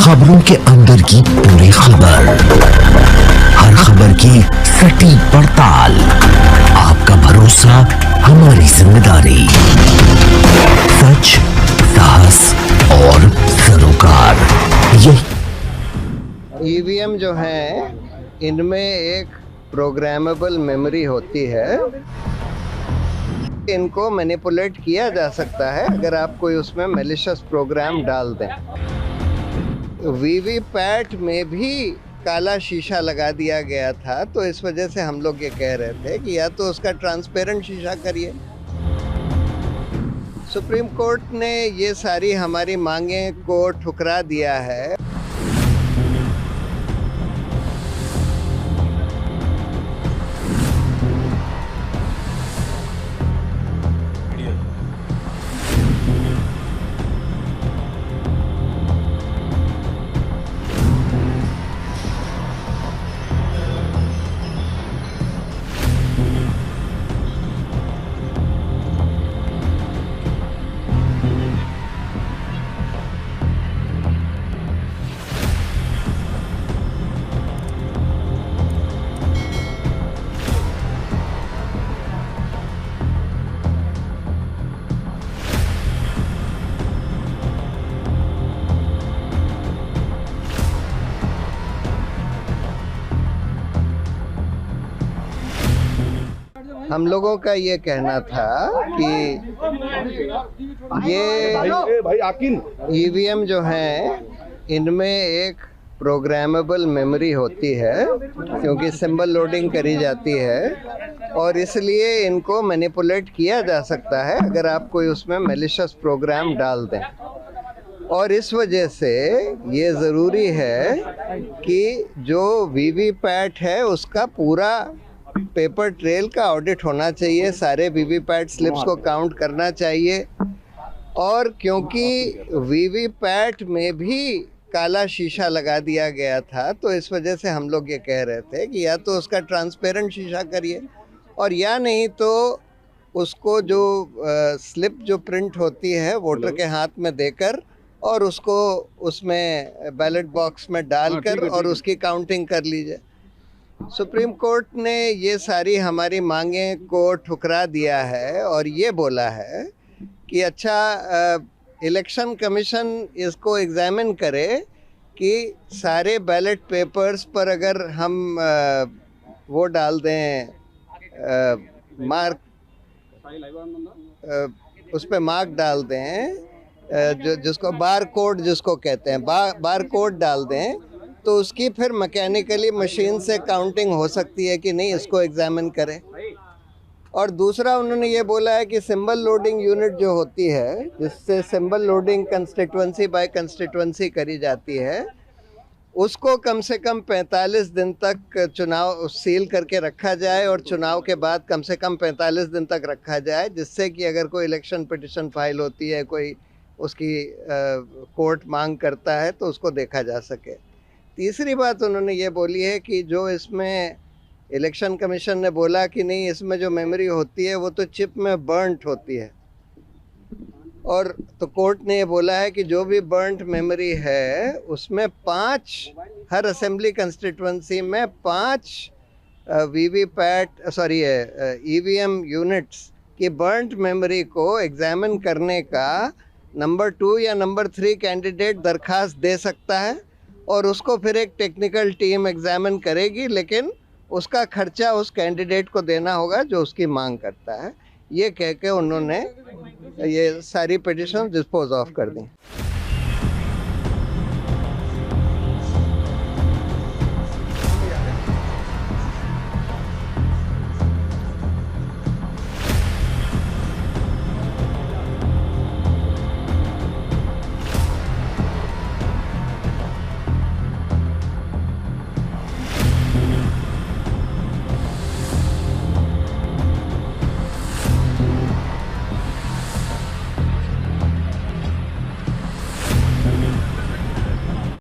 खबरों के अंदर की पूरी खबर, हर खबर की सटीक पड़ताल, आपका भरोसा हमारी जिम्मेदारी। सच, साहस और सरोकार, यही ईवीएम जो है इनमें एक प्रोग्रामेबल मेमोरी होती है। इनको मैनिपुलेट किया जा सकता है अगर आप कोई उसमें मैलिशियस प्रोग्राम डाल दें। वीवीपैट में भी काला शीशा लगा दिया गया था, तो इस वजह से हम लोग ये कह रहे थे कि या तो उसका ट्रांसपेरेंट शीशा करिए। सुप्रीम कोर्ट ने ये सारी हमारी मांगें को ठुकरा दिया है। हम लोगों का ये कहना था कि ये ईवीएम जो है इनमें एक प्रोग्रामेबल मेमोरी होती है, क्योंकि सिंबल लोडिंग करी जाती है और इसलिए इनको मैनिपुलेट किया जा सकता है अगर आप कोई उसमें मैलिशियस प्रोग्राम डाल दें। और इस वजह से ये ज़रूरी है कि जो वीवीपैट है उसका पूरा पेपर ट्रेल का ऑडिट होना चाहिए, सारे वीवीपैट स्लिप्स को काउंट करना चाहिए। और क्योंकि वीवीपैट में भी काला शीशा लगा दिया गया था, तो इस वजह से हम लोग ये कह रहे थे कि या तो उसका ट्रांसपेरेंट शीशा करिए, और या नहीं तो उसको जो स्लिप जो प्रिंट होती है वोटर के हाथ में देकर और उसको उसमें बैलेट बॉक्स में डालकर और उसकी काउंटिंग कर लीजिए। सुप्रीम कोर्ट ने ये सारी हमारी मांगें को ठुकरा दिया है और ये बोला है कि अच्छा, इलेक्शन कमीशन इसको एग्जामिन करे कि सारे बैलेट पेपर्स पर अगर हम वो डाल दें मार्क, उस पर मार्क डाल दें, जिसको बार कोड जिसको कहते हैं, बार कोड डाल दें, तो उसकी फिर मैकेनिकली मशीन से काउंटिंग हो सकती है कि नहीं, इसको एग्जामिन करें। और दूसरा उन्होंने ये बोला है कि सिंबल लोडिंग यूनिट जो होती है, जिससे symbol loading constituency by constituency करी जाती है, उसको कम से कम 45 दिन तक चुनाव सील करके रखा जाए और चुनाव के बाद कम से कम 45 दिन तक रखा जाए, जिससे कि अगर कोई इलेक्शन पिटिशन फाइल होती है, कोई उसकी कोर्ट मांग करता है, तो उसको देखा जा सके। तीसरी बात उन्होंने ये बोली है कि जो इसमें इलेक्शन कमीशन ने बोला कि नहीं, इसमें जो मेमोरी होती है वो तो चिप में बर्न्ट होती है, और तो कोर्ट ने ये बोला है कि जो भी बर्न्ट मेमोरी है उसमें 5, हर असेंबली कंस्टिट्यूंसी में 5 ईवीएम यूनिट्स की बर्न्ट मेमोरी को एग्जामिन करने का नंबर 2 या नंबर 3 कैंडिडेट दरख्वास्त दे सकता है, और उसको फिर एक टेक्निकल टीम एग्जामिन करेगी, लेकिन उसका खर्चा उस कैंडिडेट को देना होगा जो उसकी मांग करता है। ये कह के उन्होंने ये सारी पिटिशन डिस्पोज ऑफ कर दी।